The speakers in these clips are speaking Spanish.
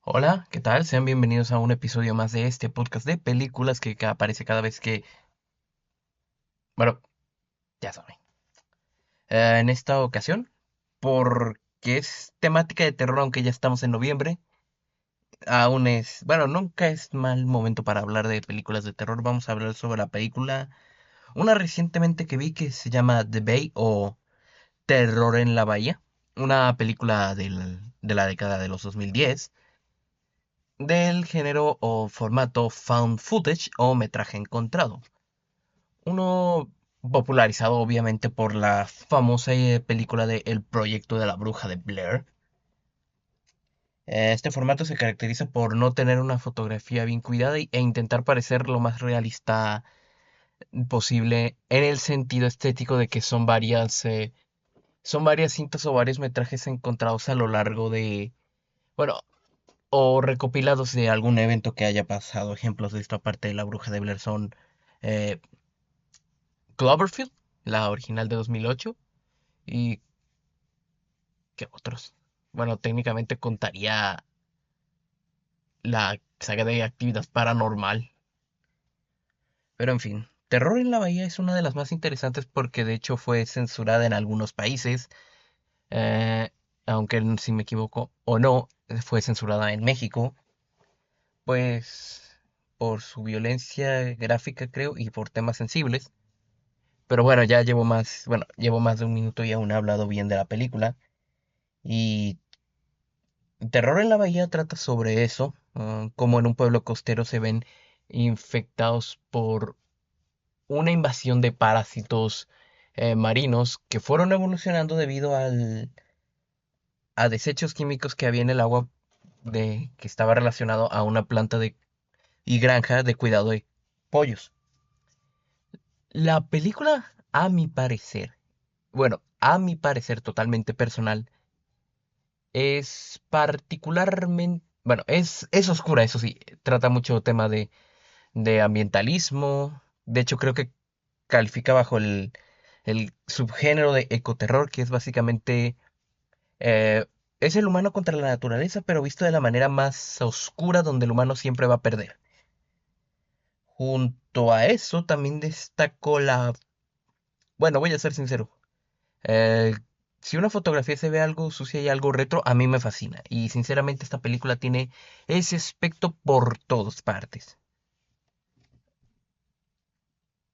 Hola, ¿qué tal? Sean bienvenidos a un episodio más de este podcast de películas que aparece cada vez que, bueno, ya saben. En esta ocasión, porque es temática de terror, aunque ya estamos en noviembre, aún es, bueno, nunca es mal momento para hablar de películas de terror. Vamos a hablar sobre la película, una recientemente que vi que se llama The Bay o Terror en la Bahía, una película de la década de los 2010 del género o formato found footage o metraje encontrado. Uno popularizado obviamente por la famosa película de El proyecto de la bruja de Blair. Este formato se caracteriza por no tener una fotografía bien cuidada e intentar parecer lo más realista posible en el sentido estético de que son varias cintas o varios metrajes encontrados a lo largo de, bueno, o recopilados de algún evento que haya pasado. Ejemplos de esta parte de la bruja de Blair son eh, Cloverfield, la original de 2008, y ¿qué otros? Bueno, técnicamente contaría la saga de Actividad Paranormal. Pero en fin, Terror en la Bahía es una de las más interesantes porque de hecho fue censurada en algunos países. eh, Aunque si me equivoco o no, fue censurada en México. Pues por su violencia gráfica creo y por temas sensibles. Pero bueno, ya llevo más de un minuto y aún he hablado bien de la película. Y Terror en la Bahía trata sobre eso, como en un pueblo costero se ven infectados por una invasión de parásitos marinos que fueron evolucionando a desechos químicos que había en el agua que estaba relacionado a una planta y granja de cuidado de pollos. La película, a mi parecer, bueno, a mi parecer totalmente personal, es particularmente, bueno, es oscura, eso sí, trata mucho tema de ambientalismo. De hecho, creo que califica bajo el subgénero de ecoterror, que es básicamente, eh, es el humano contra la naturaleza, pero visto de la manera más oscura, donde el humano siempre va a perder. Junto a eso, también destaco bueno, voy a ser sincero. eh, si una fotografía se ve algo sucia y algo retro, a mí me fascina. Y sinceramente esta película tiene ese aspecto por todas partes.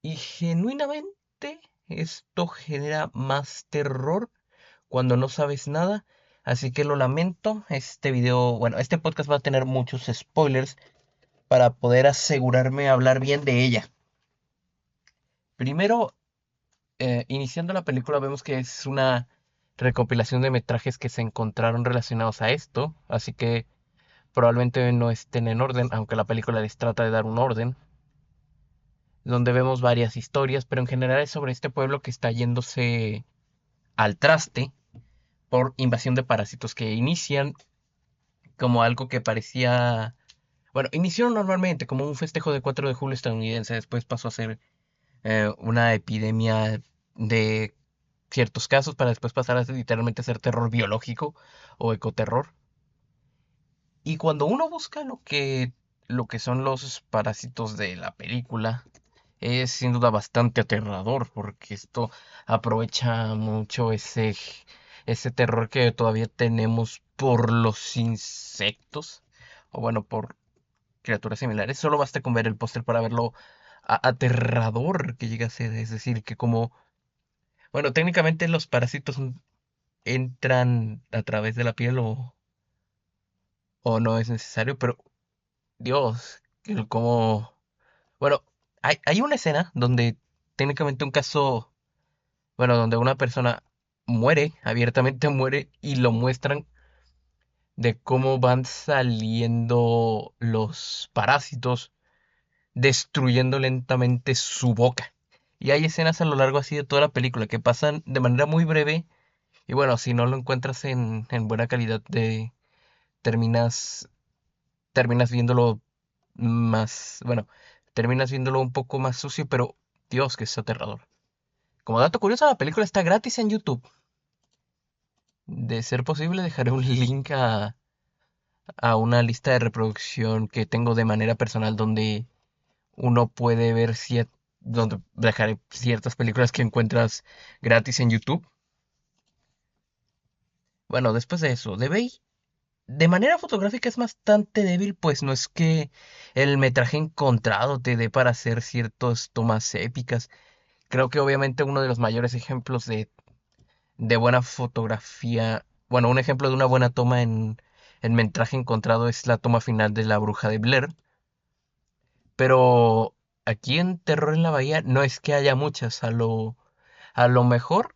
Y genuinamente esto genera más terror cuando no sabes nada. Así que lo lamento. Este podcast va a tener muchos spoilers para poder asegurarme de hablar bien de ella. Primero, iniciando la película, vemos que es una recopilación de metrajes que se encontraron relacionados a esto. Así que probablemente no estén en orden, aunque la película les trata de dar un orden. Donde vemos varias historias, pero en general es sobre este pueblo que está yéndose al traste por invasión de parásitos que inician como algo que parecía, bueno, inició normalmente como un festejo de 4 de julio estadounidense, después pasó a ser una epidemia de ciertos casos para después pasar a literalmente ser terror biológico o ecoterror. Y cuando uno busca lo que son los parásitos de la película, es sin duda bastante aterrador porque esto aprovecha mucho ese terror que todavía tenemos por los insectos, o bueno, por criaturas similares. Solo basta con ver el póster para verlo aterrador que llega a ser. Es decir, que como, bueno, técnicamente los parásitos entran a través de la piel o no es necesario, pero Dios, como, bueno, hay una escena donde técnicamente un caso, bueno, donde una persona muere, abiertamente muere, y lo muestran de cómo van saliendo los parásitos, destruyendo lentamente su boca. Y hay escenas a lo largo así de toda la película que pasan de manera muy breve. Y bueno, si no lo encuentras en buena calidad, terminas, terminas viéndolo más, bueno, terminas viéndolo un poco más sucio, pero Dios, que es aterrador. Como dato curioso, la película está gratis en YouTube. De ser posible, dejaré un link a una lista de reproducción que tengo de manera personal donde uno puede ver donde dejaré ciertas películas que encuentras gratis en YouTube. Bueno, después de eso, de manera fotográfica es bastante débil, pues no es que el metraje encontrado te dé para hacer ciertas tomas épicas. Creo que obviamente uno de los mayores ejemplos de buena fotografía, bueno, un ejemplo de una buena toma en metraje encontrado es la toma final de La Bruja de Blair. Pero aquí en Terror en la Bahía no es que haya muchas, a lo mejor,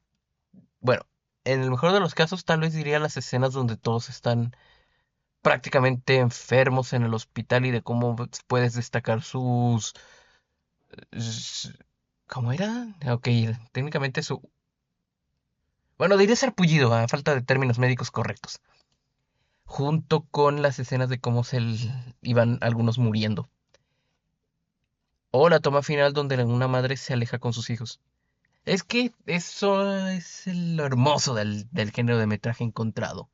bueno, en el mejor de los casos tal vez diría las escenas donde todos están prácticamente enfermos en el hospital y de cómo puedes destacar s- ¿cómo era? Ok, técnicamente su... Bueno, diría sarpullido, a falta de términos médicos correctos, junto con las escenas de cómo iban algunos muriendo. O la toma final donde una madre se aleja con sus hijos. Es que eso es lo hermoso del género de metraje encontrado.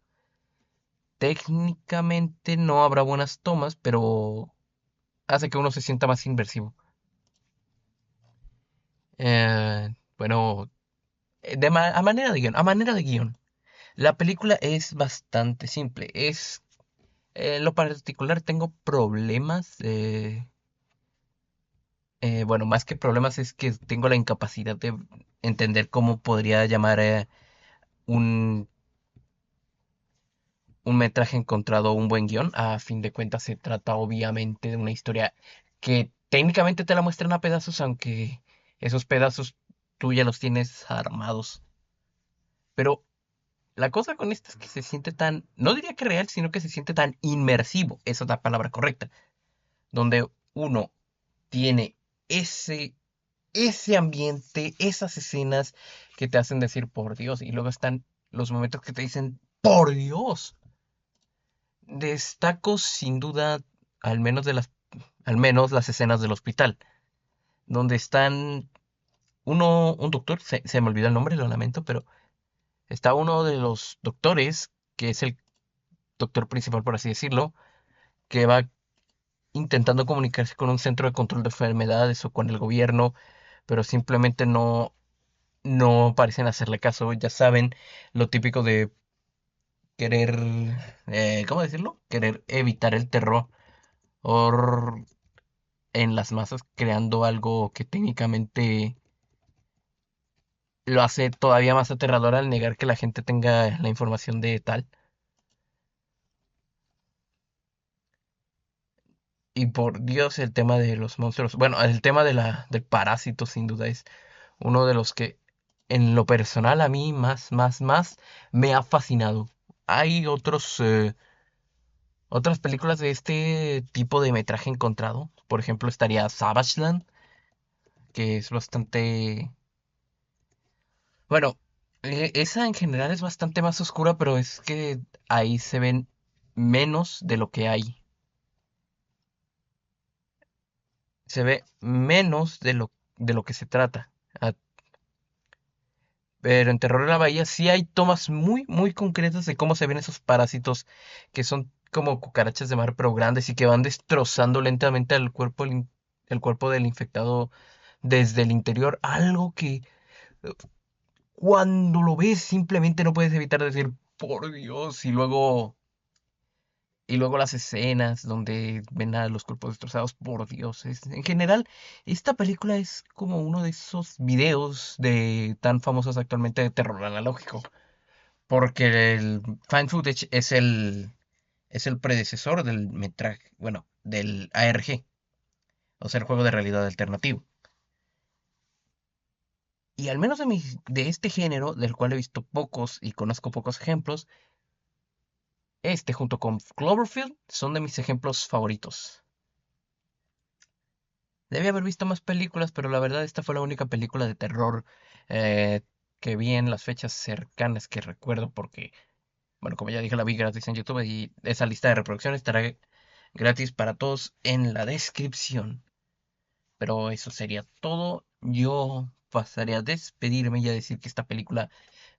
Técnicamente no habrá buenas tomas, pero hace que uno se sienta más inmersivo. Bueno, a manera de guión, a manera de guión. La película es bastante simple. En lo particular tengo problemas. Bueno, más que problemas es que tengo la incapacidad de entender cómo podría llamar un un metraje encontrado un buen guión. A fin de cuentas se trata obviamente de una historia que técnicamente te la muestran a pedazos, aunque esos pedazos tú ya los tienes armados. Pero la cosa con esto es que se siente tan, no diría que real, sino que se siente tan inmersivo, esa es la palabra correcta, donde uno tiene ese, ese ambiente, esas escenas que te hacen decir por Dios, y luego están los momentos que te dicen por Dios. Destaco sin duda al menos al menos las escenas del hospital, donde están un doctor, se me olvidó el nombre, lo lamento, pero está uno de los doctores, que es el doctor principal, por así decirlo, que va intentando comunicarse con un centro de control de enfermedades o con el gobierno, pero simplemente no parecen hacerle caso. Ya saben, lo típico de querer, ¿cómo decirlo? Querer evitar el terror en las masas, creando algo que técnicamente lo hace todavía más aterrador al negar que la gente tenga la información de tal. Y por Dios, el tema de los monstruos, bueno, el tema del parásito sin duda es uno de los que en lo personal a mí más me ha fascinado. Hay otras películas de este tipo de metraje encontrado. Por ejemplo, estaría Savageland, que es bastante... Bueno, esa en general es bastante más oscura, pero es que ahí se ven menos de lo que hay. Se ve menos de lo que se trata. Ah, pero en Terror en la Bahía sí hay tomas muy concretas de cómo se ven esos parásitos que son como cucarachas de mar, pero grandes y que van destrozando lentamente al cuerpo, el cuerpo del infectado desde el interior. Algo que cuando lo ves simplemente no puedes evitar decir, por Dios, y luego las escenas donde ven a los cuerpos destrozados, por Dios. En general, esta película es como uno de esos videos de tan famosos actualmente de terror analógico. Porque el Fan Footage es el predecesor del metraje, bueno, del ARG, o sea, el juego de realidad alternativo. Y al menos de este género, del cual he visto pocos y conozco pocos ejemplos, este junto con Cloverfield son de mis ejemplos favoritos. Debí haber visto más películas, pero la verdad esta fue la única película de terror eh, que vi en las fechas cercanas que recuerdo porque, bueno, como ya dije, la vi gratis en YouTube y esa lista de reproducción estará gratis para todos en la descripción. Pero eso sería todo. Yo pasaría a despedirme y a decir que esta película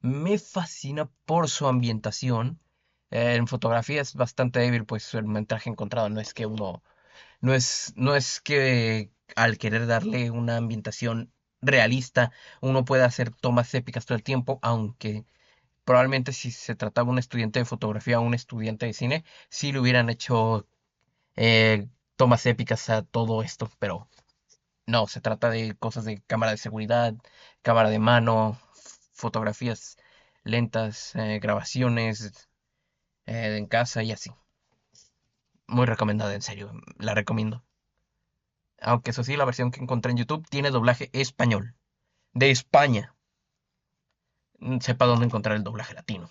me fascina por su ambientación. En fotografía es bastante débil, pues el metraje encontrado no es que uno, no es que al querer darle una ambientación realista, uno pueda hacer tomas épicas todo el tiempo, aunque probablemente si se trataba de un estudiante de fotografía o un estudiante de cine, sí le hubieran hecho tomas épicas a todo esto, pero no, se trata de cosas de cámara de seguridad, cámara de mano, fotografías lentas, grabaciones en casa y así. Muy recomendada, en serio, la recomiendo. Aunque eso sí, la versión que encontré en YouTube tiene doblaje español, de España. Sepa dónde encontrar el doblaje latino.